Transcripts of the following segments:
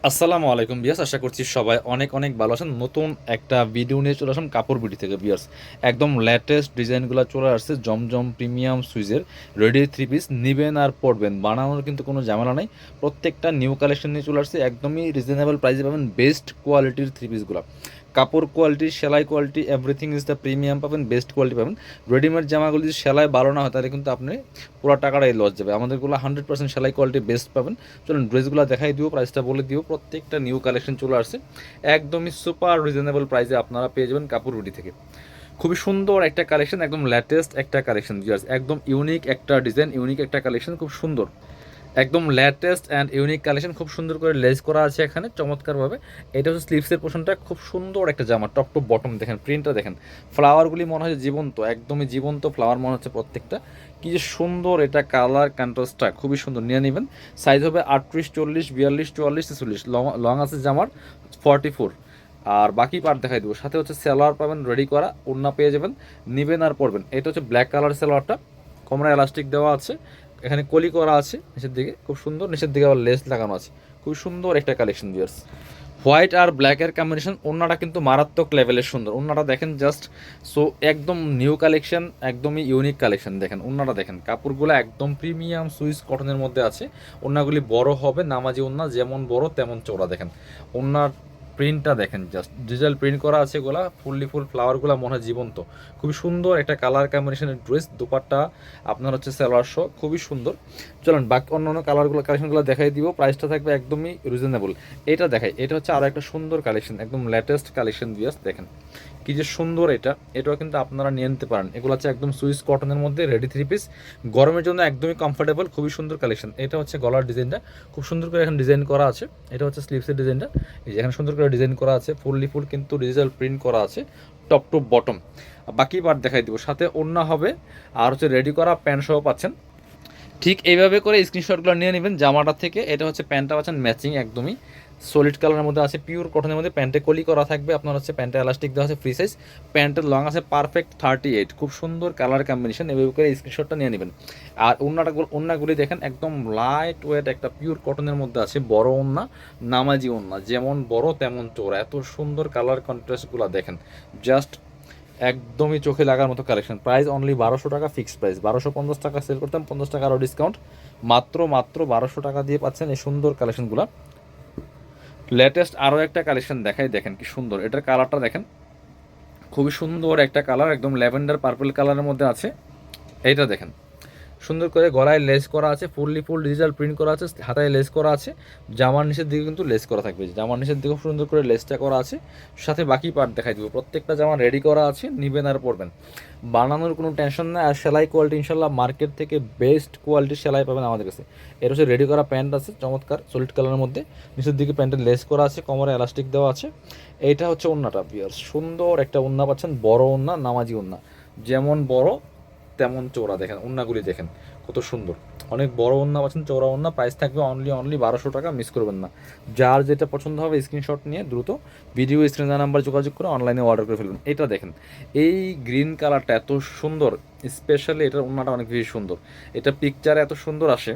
আসসালামু আলাইকুম বিয়াস, আশা করছি সবাই অনেক অনেক ভালো আছেন। নতুন একটা ভিডিও নিয়ে চলে আসলাম কাপড় বিডি থেকে বিয়াস। একদম লেটেস্ট ডিজাইনগুলো চলে আসছে, জমজম প্রিমিয়াম সুইজের রেডি থ্রি পিস নিবেন আর পরবেন, বানানোর কিন্তু কোনো ঝামেলা নাই। প্রত্যেকটা নিউ কালেকশন নিয়ে চলে আসছে, একদমই রিজনেবল প্রাইসে পাবেন বেস্ট কোয়ালিটির থ্রি পিসগুলো। কাপড় কোয়ালিটি, সেলাই quality, everything is the premium পাবেন, বেস্ট কোয়ালিটি পাবেন। রেডিমেড জামাগুলো যদি সেলাই ভালো না হয় তাহলে কিন্তু আপনি পুরো টাকাটাই লস যাবে। আমাদেরগুলো 100% সেলাই কোয়ালিটি বেস্ট পাবেন। চলুন ড্রেসগুলো দেখাই দিব, প্রাইসটা বলে দিব। প্রত্যেকটা নিউ কালেকশন চলে আসছে, একদমই সুপার রিজনেবল প্রাইসে আপনারা পেয়ে যাবেন কাপড় বিডি থেকে। খুবই সুন্দর একটা কালেকশন, একদম লেটেস্ট একটা কালেকশন, একদম ইউনিক একটা ডিজাইন, ইউনিক একটা কালেকশন, খুব সুন্দর, একদম লেটেস্ট অ্যান্ড ইউনিক কালেকশন। খুব সুন্দর করে লেস করা আছে এখানে চমৎকারভাবে। এটা হচ্ছে স্লিভসের পোর্শনটা, খুব সুন্দর একটা জামা, টপ টু বটম দেখেন, প্রিন্টটা দেখেন, ফ্লাওয়ারগুলি মনে হয় জীবন্ত, একদমই জীবন্ত ফ্লাওয়ার মনে হচ্ছে প্রত্যেকটা। কি যে সুন্দর এটা, কালার কন্ট্রাস্টটা খুবই সুন্দর, নিয়ে নেবেন। সাইজ হবে 38, 40, 42, 44, 46, লং আছে জামার 44। আর বাকি পার্ট দেখাই দেবো। সাথে হচ্ছে সেলোয়ার পাবেন রেডি করা, ওড়না পেয়ে যাবেন, নিবেন আর পরবেন। এটা হচ্ছে ব্ল্যাক কালার সেলোয়ারটা, কোমরে এলাস্টিক দেওয়া আছে, এখানে কলি করা আছে নিচের দিকে, খুব সুন্দর, নিচের দিকে আবার লেস লাগানো আছে। খুব সুন্দর একটা কালেকশন ভিউয়ার্স। হোয়াইট আর ব্ল্যাকের কম্বিনেশন, ওড়নাটা কিন্তু মারাত্মক লেভেলের সুন্দর। ওড়নাটা দেখেন জাস্ট, সো একদম নিউ কালেকশন, একদমই ইউনিক কালেকশন। দেখেন ওড়নাটা দেখেন, কাপড়গুলো একদম প্রিমিয়াম সুইস কটনের মধ্যে আছে। ওড়নাগুলি বড় হবে, নামাজি ওড়না, যেমন বড় তেমন চওড়া। দেখেন ওড়নার প্রিন্টটা দেখেন, জাস্ট ডিজিটাল প্রিন্ট করা আছে, এগুলা ফুল ফ্লাওয়ারগুলো মনে হয় জীবন্ত। খুবই সুন্দর একটা কালার কম্বিনেশনের ড্রেস, দুপাট্টা আপনার হচ্ছে সালোয়ার শো, খুবই সুন্দর। চলুন বাকি অন্যান্য কালারগুলো কালেকশনগুলো দেখাই দিব, প্রাইসটা থাকবে একদমই রিজনেবল। এটা দেখাই, এটা হচ্ছে আরও একটা সুন্দর কালেকশন, একদম লেটেস্ট কালেকশন দিয়েছে দেখেন কি যে সুন্দর। এটাও কিন্তু আপনারা নিয়ে নিতে পারেন। এগুলো হচ্ছে একদম সুইস কটনের মধ্যে রেডি থ্রি পিস, গরমের জন্য একদমই কমফোর্টেবল, খুবই সুন্দর কালেকশন। এটা হচ্ছে গলার ডিজাইনটা, খুব সুন্দর করে এখানে ডিজাইন করা আছে। এটা হচ্ছে স্লিভসের ডিজাইনটা, এই যে এখানে সুন্দর করে ডিজাইন করা আছে, ফুল কিন্তু ডিজিটাল প্রিন্ট করা আছে টপ টু বটম। বাকি পার্ট দেখাই দিব, সাথে ওড়না হবে, আর হচ্ছে রেডি করা প্যান্ট সহ পাচ্ছেন। ঠিক এইভাবে করে স্ক্রিনশটগুলো নিয়ে নেবেন জামাটা থেকে। এটা হচ্ছে প্যান্টটা পাচ্ছেন ম্যাচিং, একদমই সলিড কালারের মধ্যে আছে, পিওর কটনের মধ্যে। প্যান্টে কলি করা থাকবে আপনার, হচ্ছে প্যান্টে এলাস্টিক দেওয়া আছে ফ্রি সাইজ। প্যান্টের লং আছে পারফেক্ট 38, খুব সুন্দর কালার কম্বিনেশন। এভাবে করে স্ক্রিনশটটা নিয়ে নেবেন। আর ওড়নাগুলি দেখেন, একদম লাইট ওয়েট একটা পিওর কটনের মধ্যে আছে, বড় ওড়না, নামাজি ওড়না, যেমন বড় তেমন চোরা। এত সুন্দর কালার কন্ট্রাস্টগুলো দেখেন, জাস্ট একদমই চোখে লাগার মতো কালেকশন। প্রাইস অনলি 1200 টাকা, ফিক্সড প্রাইস। 1250 টাকা সেল করতাম, 50 টাকা আরও ডিসকাউন্ট, মাত্র 1200 টাকা দিয়ে পাচ্ছেন এই সুন্দর কালেকশনগুলো। লেটেস্ট আরও একটা কালেকশন দেখাই, দেখেন কি সুন্দর, এটার কালারটা দেখেন, খুবই সুন্দর একটা কালার, একদম ল্যাভেন্ডার পার্পল কালারের মধ্যে আছে। এইটা দেখেন, সুন্দর করে গলায় লেস করা আছে, ফুল ডিজিটাল প্রিন্ট করা আছে, হাতায় লেস করা আছে, জামার নিচের দিকে কিন্তু লেস করা থাকবে, জামার নিচের দিকে সুন্দর করে লেসটা করা আছে। সাথে বাকি পার্ট দেখাই দিব, প্রত্যেকটা জামা রেডি করা আছে, নিবেন আর পরবেন, বানানোর কোনো টেনশন নেই। আর সেলাই কোয়ালিটি ইনশাল্লাহ মার্কেট থেকে বেস্ট কোয়ালিটির সেলাই পাবেন আমাদের কাছে। এটা হচ্ছে রেডি করা প্যান্ট আছে চমৎকার সলিড কালারের মধ্যে, নিচের দিকে প্যান্টের লেস করা আছে, কোমরে এলাস্টিক দেওয়া আছে। এইটা হচ্ছে ওড়নাটা বিয়ার, সুন্দর একটা ওড়না পাচ্ছেন, বড় ওড়না, নামাজি ওড়না, যেমন বড় তেমন চওড়া। দেখেন ওড়নাগুলি দেখেন কত সুন্দর, অনেক বড় ওড়না পাচ্ছেন, চওড়া ওড়না। প্রাইস থাকবে অনলি 1200 টাকা, মিস করবেন না। যার যেটা পছন্দ হবে স্ক্রিনশট নিয়ে দ্রুত ভিডিও স্ক্রিনে নাম্বার যোগাযোগ করে অনলাইনে অর্ডার করে ফেলবেন। এটা দেখেন, এই গ্রিন কালারটা এত সুন্দর, স্পেশালি এটার ওড়নাটা অনেক বেশি সুন্দর। এটা পিকচারে এত সুন্দর আসে,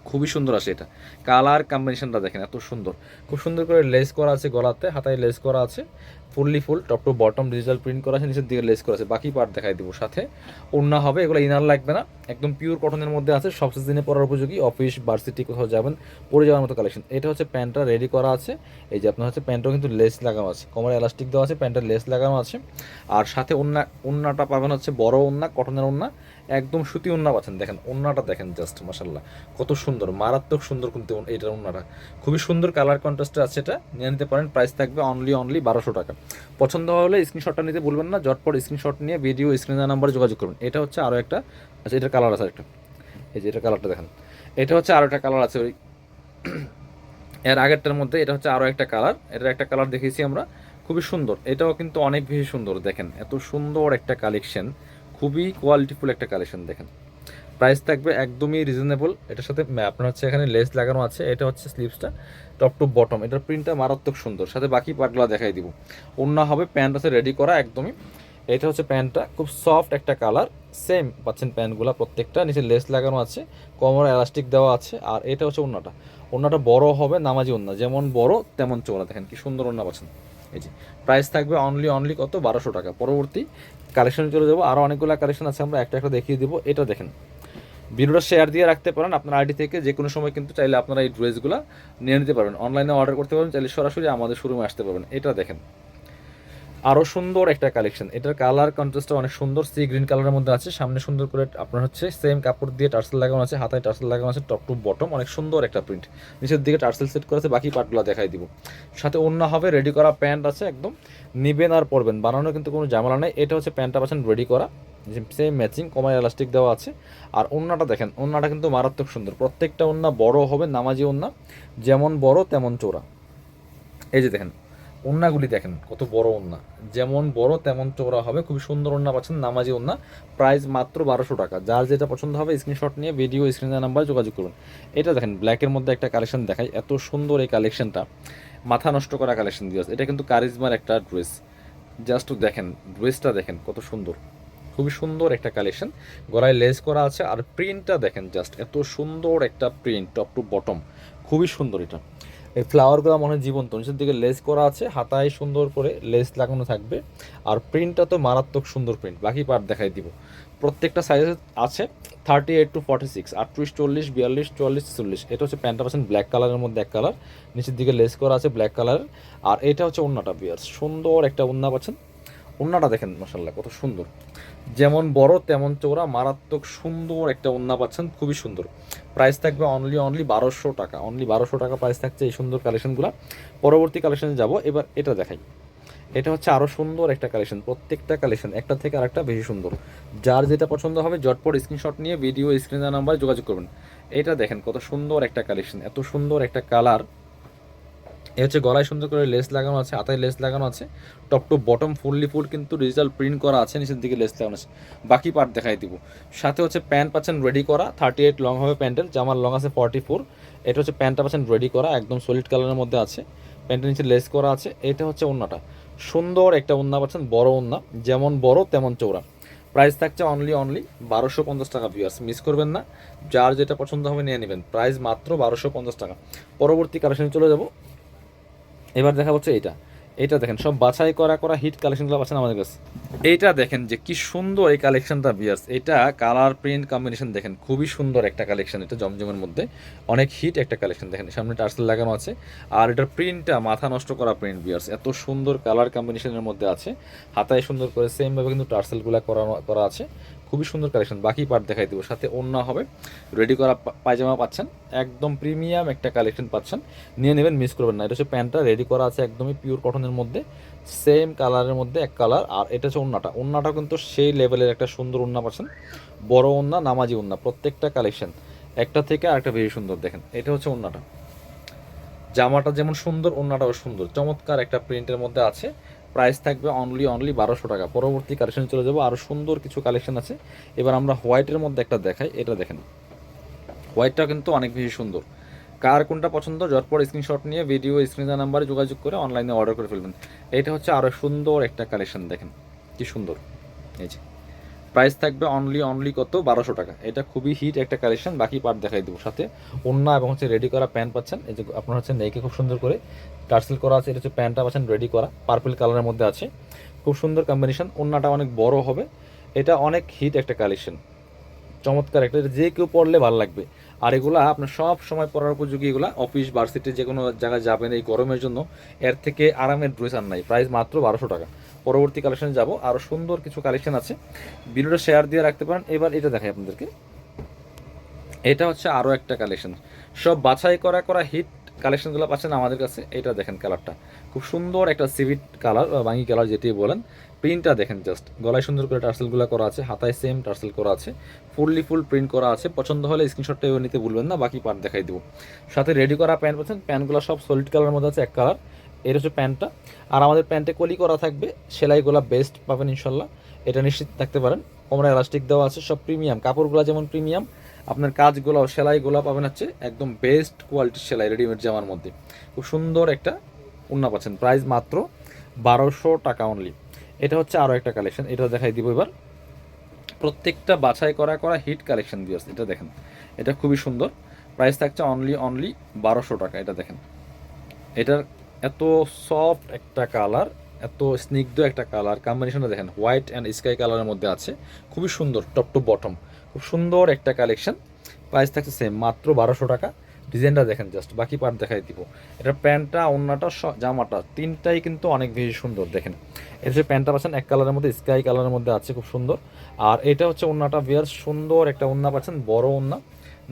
খুবই সুন্দর আসে। এটা কালার কম্বিনেশনটা দেখেন এত সুন্দর, খুব সুন্দর করে লেস করা আছে গলাতে, হাতায় লেস করা আছে, full top to bottom digital print করা আছে, নিচের দিকে লেস করা আছে। বাকি পার্ট দেখাই দিব, সাথে ওড়না হবে, এগুলো ইনার লাগবে না, একদম পিওর কটনের মধ্যে আছে, সব সিজনে পরার উপযোগী, অফিস ভার্সিটি কোথাও যাবেন পরে যাওয়ার মতো কালেকশন। এটা হচ্ছে প্যান্টটা রেডি করা আছে, এই যে আপনার হচ্ছে প্যান্টও কিন্তু লেস লাগানো আছে, কোমরে এলাস্টিক দেওয়া আছে, প্যান্টের লেস লাগানো আছে। আর সাথে ওড়নাটা পাবেন হচ্ছে বড় ওড়না, কটনের ওড়না, একদম সুতি ওড়না পাচ্ছেন। দেখেন ওড়নাটা দেখেন, জাস্ট মাশাল্লাহ কত সুন্দর, মারাত্মক সুন্দর কিন্তু এইটার ওড়নাটা, খুবই সুন্দর কালার কন্ট্রাস্টে আছে। এটা নিয়ে নিতে পারেন, প্রাইস থাকবে অনলি 1200 টাকা। পছন্দ হলে স্ক্রিনশটটা নিতে ভুলবেন না, ঝটপট স্ক্রিনশট নিয়ে ভিডিও স্ক্রিনের নাম্বারে যোগাযোগ করবেন। এটা হচ্ছে আরও একটা, আচ্ছা এটার কালার আছে একটা, এই যে এটা কালারটা দেখেন, এটা হচ্ছে আরও একটা কালার আছে ওই এর আগেরটার মধ্যে। এটা হচ্ছে আরও একটা কালার, এটার একটা কালার দেখিয়েছি আমরা, খুবই সুন্দর। এটাও কিন্তু অনেক বেশি সুন্দর, দেখেন এত সুন্দর একটা কালেকশন, খুবই কোয়ালিটিফুল একটা কালেকশন। দেখেন প্রাইস থাকবে একদমই রিজনেবল। এটার সাথে আপনার হচ্ছে এখানে লেস লাগানো আছে, এটা হচ্ছে স্লিভসটা টপ টু বটম, এটার প্রিন্টটা মারাত্মক সুন্দর। সাথে বাকি পার্টগুলো দেখাই দিব। ওড়না হবে, প্যান্ট আছে রেডি করা একদমই, এটা হচ্ছে প্যান্টটা, খুব সফট একটা কালার, সেম পাচ্ছেন প্যান্টগুলো প্রত্যেকটা, নিচে লেস লাগানো আছে, কোমরে এলাস্টিক দেওয়া আছে। আর এটা হচ্ছে ওড়নাটা, ওড়নাটা বড় হবে নামাজি ওড়না, যেমন বড় তেমন চওড়া, দেখেন কি সুন্দর ওড়না পাচ্ছেন। এই যে প্রাইস থাকবে অনলি কত, 1200 টাকা। পরবর্তী কালেকশনে চলে যাবো, আরও অনেকগুলো কালেকশন আছে, আমরা একটা একটা দেখিয়ে দিব। এটা দেখেন, ভিডিওটা শেয়ার দিয়ে রাখতে পারেন আপনার আইডি থেকে, যে কোনো সময় কিন্তু চাইলে আপনারা এই ড্রেসগুলো নিয়ে নিতে পারবেন, অনলাইনে অর্ডার করতে পারবেন, চাইলে সরাসরি আমাদের শোরুমে আসতে পারবেন। এটা দেখেন আরও সুন্দর একটা কালেকশন, এটার কালার কন্ট্রাস্টটা অনেক সুন্দর, সি গ্রিন কালারের মধ্যে আছে, সামনে সুন্দর করে আপনার হচ্ছে সেম কাপড় দিয়ে টার্সেল লাগানো আছে, হাতায় টার্সেল লাগানো আছে, টপ টু বটম অনেক সুন্দর একটা প্রিন্ট, নিচের দিকে টার্সেল সেট করা আছে, বাকি পার্টগুলো দেখাই দিব। সাথে ওড়না হবে, রেডি করা প্যান্ট আছে, একদম নিবেন আর পরবেন, বানানোর কিন্তু কোনো ঝামেলা নেই। এটা হচ্ছে প্যান্টটা পাচ্ছেন রেডি করা, সেম ম্যাচিং, কমায় এলাস্টিক দেওয়া আছে। আর ওড়নাটা দেখেন, ওড়নাটা কিন্তু মারাত্মক সুন্দর, প্রত্যেকটা ওড়না বড় হবে নামাজি ওড়না, যেমন বড় তেমন চওড়া। এই যে দেখেন ওড়নাগুলি দেখেন কত বড় ওড়না, যেমন বড় তেমন চওড়া হবে, খুবই সুন্দর ওড়না পাচ্ছেন, নামাজি ওড়না। প্রাইস মাত্র 1200 টাকা। যার যেটা পছন্দ হবে স্ক্রিনশট নিয়ে ভিডিও স্ক্রিনের নাম্বারে যোগাযোগ করুন। এটা দেখেন ব্ল্যাকের মধ্যে একটা কালেকশন দেখাই, এত সুন্দর এই কালেকশনটা, মাথা নষ্ট করা কালেকশন দিয়ে আছে। এটা কিন্তু কারিজমার একটা ড্রেস, জাস্ট দেখেন ড্রেসটা দেখেন কত সুন্দর, খুবই সুন্দর একটা কালেকশন, গলায় লেস করা আছে। আর প্রিন্টটা দেখেন জাস্ট এত সুন্দর একটা প্রিন্ট, টপ টু বটম খুবই সুন্দর। এটা এই ফ্লাওয়ারগুলো মনে হয় জীবন্ত, নিচের দিকে লেস করা আছে, হাতায় সুন্দর করে লেস লাগানো থাকবে। আর প্রিন্টটা তো মারাত্মক সুন্দর প্রিন্ট, বাকি পার্ট দেখাই দিব। প্রত্যেকটা সাইজ আছে 38 to 46, 38, 40, 42, 44, 46। এটা হচ্ছে প্যান্টটা পাচ্ছেন ব্ল্যাক কালারের মধ্যে এক কালার, নিচের দিকে লেস করা আছে ব্ল্যাক কালারের। আর এটা হচ্ছে ওড়নাটা, বিয়ার্স সুন্দর একটা ওড়না পাচ্ছেন, ওড়নাটা দেখেন মাশাআল্লাহ কত সুন্দর, যেমন বড় তেমন চওড়া, মারাত্মক সুন্দর একটা ওড়না পাচ্ছেন, খুবই সুন্দর। প্রাইস থাকবে অনলি 1200 টাকা, অনলি 1200 টাকা প্রাইস থাকছে এই সুন্দর কালেকশনগুলো। পরবর্তী কালেকশনে যাব, এবার এটা দেখাই। এটা হচ্ছে আরও সুন্দর একটা কালেকশন, প্রত্যেকটা কালেকশন একটা থেকে আরেকটা বেশি সুন্দর। যার যেটা পছন্দ হবে ঝটপট স্ক্রিনশট নিয়ে ভিডিও স্ক্রিনের নাম্বারে যোগাযোগ করবেন। এটা দেখেন কত সুন্দর একটা কালেকশন, এত সুন্দর একটা কালার। এ হচ্ছে গলায় সুন্দর করে লেস লাগানো আছে, হাতায় লেস লাগানো আছে, top to bottom fully full কিন্তু ডিজিটাল প্রিন্ট করা আছে, নিচের দিকে লেস লাগানো আছে, বাকি পার্ট দেখাই দিব। সাথে হচ্ছে প্যান্ট পাচ্ছেন রেডি করা, 38 লং হবে প্যান্টের, জামার লং আছে 44। এটা হচ্ছে প্যান্টটা পাচ্ছেন রেডি করা, একদম সলিড কালারের মধ্যে আছে, প্যান্টের নিচে লেস করা আছে। এটা হচ্ছে ওড়নাটা, সুন্দর একটা ওড়না পাচ্ছেন, বড় ওড়না, যেমন বড় তেমন চওড়া। প্রাইস থাকছে অনলি 1250 টাকা। ভিউয়ার্স মিস করবেন না, যার যেটা পছন্দ হবে নিয়ে নেবেন, প্রাইস মাত্র 1250 টাকা। পরবর্তী কালেকশনে চলে যাব, এবার দেখা হচ্ছে এটা। এটা দেখেন সব বাছাই করা করা হিট কালেকশনগুলো পাচ্ছেন আমাদের কাছে। এইটা দেখেন যে কি সুন্দর এই কালেকশনটা বিয়ার্স, এটা কালার প্রিন্ট কম্বিনেশন দেখেন খুবই সুন্দর একটা কালেকশন, এটা জমজমের মধ্যে অনেক হিট একটা কালেকশন। দেখেন সামনে টার্সেল লাগানো আছে, আর এটার প্রিন্টটা মাথা নষ্ট করা প্রিন্ট বিয়ার্স, এত সুন্দর কালার কম্বিনেশনের মধ্যে আছে, হাতায় সুন্দর করে সেমভাবে কিন্তু টার্সেলগুলো করা আছে, খুবই সুন্দর কালেকশন। বাকি পার্ট দেখাই দেবো, সাথে ওড়না হবে, রেডি করা পায়জামা পাচ্ছেন, একদম প্রিমিয়াম একটা কালেকশন পাচ্ছেন, নিয়ে নেবেন মিস করবেন না। এটা হচ্ছে প্যান্টটা রেডি করা আছে একদমই পিওর কটনের মধ্যে, সেম কালারের মধ্যে এক কালার। আর এটা হচ্ছে ওড়নাটা কিন্তু সেই লেভেলের একটা সুন্দর ওড়না পাচ্ছেন, বড় ওড়না, নামাজি ওড়না, প্রত্যেকটা কালেকশন একটা থেকে আরেকটা বেশি সুন্দর। দেখেন এটা হচ্ছে ওড়নাটা, জামাটা যেমন সুন্দর ওড়নাটাও সুন্দর, চমৎকার একটা প্রিন্টের মধ্যে আছে। প্রাইস থাকবে অনলি 1200 টাকা। পরবর্তী কালেকশন চলে যাবো, আরও সুন্দর কিছু কালেকশন আছে। এবার আমরা হোয়াইটের মধ্যে একটা দেখাই, এটা দেখেন হোয়াইটটা কিন্তু অনেক বেশি সুন্দর। কার কোনটা পছন্দ ঝটপট স্ক্রিনশট নিয়ে ভিডিও স্ক্রিনের নাম্বারে যোগাযোগ করে অনলাইনে অর্ডার করে ফেলবেন। এটা হচ্ছে আরও সুন্দর একটা কালেকশন, দেখেন কি সুন্দর। এই যে প্রাইস থাকবে অনলি কত, 1200 টাকা। এটা খুবই হিট একটা কালেকশন, বাকি পার্ট দেখাই দেবো। সাথে ওড়না এবং হচ্ছে রেডি করা প্যান্ট পাচ্ছেন, এই যে আপনার হচ্ছে নেকে খুব সুন্দর করে টার্সেল করা আছে। এটা হচ্ছে প্যান্টটা পাচ্ছেন রেডি করা, পার্পল কালারের মধ্যে আছে, খুব সুন্দর কম্বিনেশন। ওড়নাটা অনেক বড় হবে, এটা অনেক হিট একটা কালেকশন, চমৎকার একটা, যে কেউ পড়লে ভালো লাগবে। আর এগুলা আপনার সব সময় পরার উপযোগী, এগুলা অফিস ভার্সিটি যে কোনো জায়গায় যাবেন এই গরমের জন্য, এর থেকে আরামের ড্রেস আর নাই। প্রাইস মাত্র 1200 টাকা। পরবর্তী কালেকশনে যাব, আরও সুন্দর কিছু কালেকশন আছে, ভিডিওটা শেয়ার দিয়ে রাখতে পারেন। এবার এটা দেখাই আপনাদেরকে, এটা হচ্ছে আরও একটা কালেকশন, সব বাছাই করা করা হিট কালেকশনগুলো পাচ্ছেন আমাদের কাছে। এটা দেখেন কালারটা খুব সুন্দর একটা সিভিট কালার, বাঙ্গি কালার যেটি বলেন। প্রিন্টটা দেখেন জাস্ট, গলায় সুন্দর করে টার্সেলগুলো করা আছে, হাতায় সেম টার্সেল করা আছে, ফুললি ফুল প্রিন্ট করা আছে। পছন্দ হলে স্ক্রিনশটটা নিতে ভুলবেন না, বাকি পার্ট দেখাই দেবো। সাথে রেডি করা প্যান্ট পাচ্ছেন, প্যান্টগুলো সব সলিড কালারের মধ্যে আছে, এক কালার। এটা হচ্ছে প্যান্টটা। আর আমাদের প্যান্টে কলি করা থাকবে, সেলাইগুলো বেস্ট পাবেন ইনশাল্লাহ, এটা নিশ্চিত থাকতে পারেন। কোমরে এলাস্টিক দেওয়া আছে, সব প্রিমিয়াম, কাপড়গুলো যেমন প্রিমিয়াম, আপনার কাজগুলো সেলাইগুলো পাবেন হচ্ছে একদম বেস্ট কোয়ালিটির সেলাই, রেডিমেড জামার মধ্যে খুব সুন্দর একটা ওড়না পাচ্ছেন। প্রাইস মাত্র 1200 টাকা অনলি। এটা হচ্ছে আরও একটা কালেকশন, এটা দেখাই দিব এবার। প্রত্যেকটা বাছাই করা করা হিট কালেকশন ভিউয়ার্স, এটা দেখেন, এটা খুবই সুন্দর। প্রাইস থাকছে অনলি 1200 টাকা। এটা দেখেন, এটার এত সফট একটা কালার, এত স্নিগ্ধ একটা কালার কম্বিনেশনটা দেখেন, হোয়াইট অ্যান্ড স্কাই কালারের মধ্যে আছে, খুবই সুন্দর, টপ টু বটম, খুব সুন্দর একটা কালেকশন। প্রাইস থাকছে সেম, মাত্র 1200 টাকা। ডিজাইনটা দেখেন জাস্ট, বাকি পার্ট দেখাই দিব। এটার প্যান্টটা, ওড়নাটা, জামাটা তিনটাই কিন্তু অনেক বেশি সুন্দর। দেখেন এটা হচ্ছে প্যান্টটা পাচ্ছেন এক কালারের মধ্যে, স্কাই কালারের মধ্যে আছে, খুব সুন্দর। আর এটা হচ্ছে ওড়নাটা, ভিয়ার সুন্দর একটা ওড়না পাচ্ছেন, বড় ওড়না,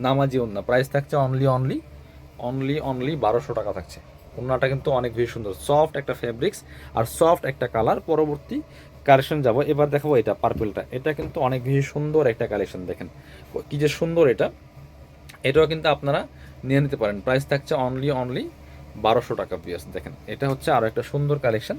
নামাজি ওড়না। প্রাইস থাকছে অনলি 1200 টাকা থাকছে। ওড়নাটা কিন্তু অনেক বেশি সুন্দর, সফট একটা ফেব্রিক্স আর সফট একটা কালার। পরবর্তী কালেকশন যাব, এবার দেখাবো এটা পার্পেলটা। এটা কিন্তু অনেক বেশি সুন্দর একটা কালেকশন, দেখেন কি যে সুন্দর এটা। এটাও কিন্তু আপনারা নিয়ে নিতে পারেন। প্রাইস থাকছে অনলি 1200 টাকা পিস। দেখেন এটা হচ্ছে আরও একটা সুন্দর কালেকশন,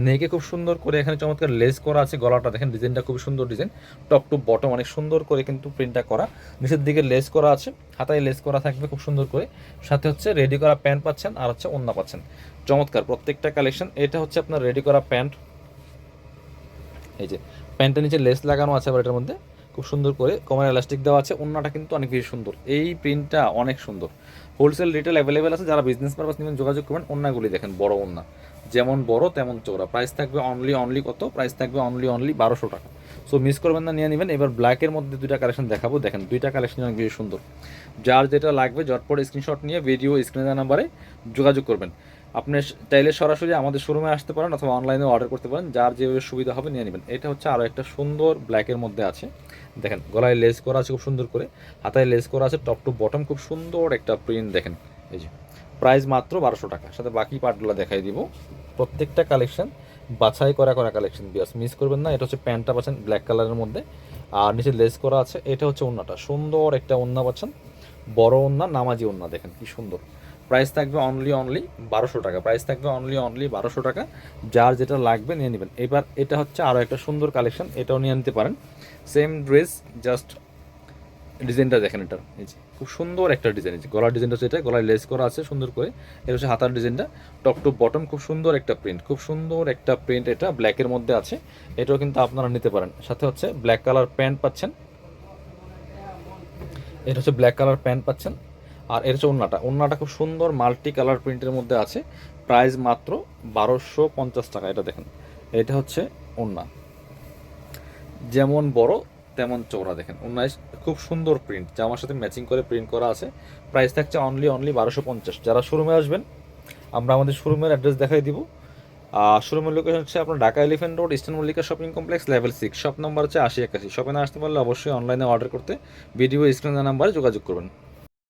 নেকে খুব সুন্দর করে এখানে চমৎকার লেস করা আছে, গলাটা দেখেন, ডিজাইনটা খুব সুন্দর ডিজাইন, টপ টু বটম অনেক সুন্দর করে কিন্তু প্রিন্টটা করা, নিচের দিকে লেস করা আছে, হাতায় লেস করা থাকবে খুব সুন্দর করে, সাথে হচ্ছে রেডি করা প্যান্ট পাচ্ছেন আর হচ্ছে ওড়না পাচ্ছেন, চমৎকার প্রত্যেকটা কালেকশন। এটা হচ্ছে আপনার রেডি করা প্যান্ট, এই যে প্যান্টের নিচে লেস লাগানো আছে, আবার এটার মধ্যে খুব সুন্দর করে কোমরে এলাস্টিক দেওয়া আছে, ওড়নাটা কিন্তু অনেক বেশি সুন্দর, এই প্রিন্টটা অনেক সুন্দর। হোলসেল রিটেল অ্যাভেলেবেল আছে, যারা বিজনেস পারপাস নেবেন যোগাযোগ করবেন। ওড়নাগুলি দেখেন, বড় ওড়না, যেমন বড় তেমন চওড়া। প্রাইস থাকবে অনলি কত, প্রাইস থাকবে অনলি 1200 টাকা। সো মিস করবেন না, নিয়ে নেবেন। এবার ব্ল্যাকের মধ্যে দুইটা কালেকশন দেখাবো, দেখেন দুইটা কালেকশন অনেক বেশি সুন্দর। যার যেটা লাগবে ঝটপট স্ক্রিনশট নিয়ে ভিডিও স্ক্রিনে নাম্বারে যোগাযোগ করবেন। আপনি চাইলে সরাসরি আমাদের শোরুমে আসতে পারেন অথবা অনলাইনে অর্ডার করতে পারেন, যার যেভাবে সুবিধা হবে নিয়ে নেবেন। এটা হচ্ছে আরও একটা সুন্দর ব্ল্যাকের মধ্যে আছে, দেখেন গলায় লেস করা আছে খুব সুন্দর করে, হাতায় লেস করা আছে, টপ টু বটম খুব সুন্দর একটা প্রিন্ট দেখেন, এই যে প্রাইস মাত্র 1200 টাকা। সাথে বাকি পার্টগুলো দেখাই দিব। প্রত্যেকটা কালেকশন বাছাই করা কালেকশন, বিয়াস মিস করবেন না। এটা হচ্ছে প্যান্টটা পাচ্ছেন ব্ল্যাক কালারের মধ্যে, আর নিচে লেস করা আছে। এটা হচ্ছে ওড়নাটা, সুন্দর একটা ওড়না পাচ্ছেন, বড় ওড়না, নামাজি ওড়না, দেখেন কি সুন্দর। প্রাইস থাকবে অনলি 1200 টাকা। প্রাইস থাকবে অনলি 1200 টাকা। যার যেটা লাগবে নিয়ে নেবেন। এবার এটা হচ্ছে আরও একটা সুন্দর কালেকশন, এটাও নিয়ে নিতে পারেন। সেম ড্রেস, জাস্ট ডিজাইনটা দেখেন, এটার এই যে খুব সুন্দর একটা ডিজাইন, এই যে গলার ডিজাইনটা হচ্ছে এটা, গলায় লেস করা আছে সুন্দর করে। এটা হচ্ছে হাতার ডিজাইনটা, টপ টু বটম খুব সুন্দর একটা প্রিন্ট, খুব সুন্দর একটা প্রিন্ট। এটা ব্ল্যাকের মধ্যে আছে, এটাও কিন্তু আপনারা নিতে পারেন। সাথে হচ্ছে ব্ল্যাক কালার প্যান্ট পাচ্ছেন, এটা হচ্ছে ব্ল্যাক কালার প্যান্ট পাচ্ছেন। আর এর হচ্ছে ওড়নাটা খুব সুন্দর মাল্টি কালার প্রিন্টের মধ্যে আছে। প্রাইস মাত্র 1250 টাকা। এটা দেখেন, এটা হচ্ছে ওড়না, যেমন বড় তেমন চওড়া, দেখেন ওড়নায় খুব সুন্দর প্রিন্ট, জামার সাথে ম্যাচিং করে প্রিন্ট করা আছে। প্রাইস থাকছে অনলি 1250। যারা শোরুমে আসবেন, আমরা আমাদের শোরুমের অ্যাড্রেস দেখাই দিব। শোরুমের লোকেশন হচ্ছে আপনার Dhaka elephant road, eastern Mallika shopping complex, level 6, shop number হচ্ছে 8081। শপে না আসতে পারলে অবশ্যই অনলাইনে অর্ডার করতে ভিডিও স্ক্রিনের নাম্বারে যোগাযোগ করবেন।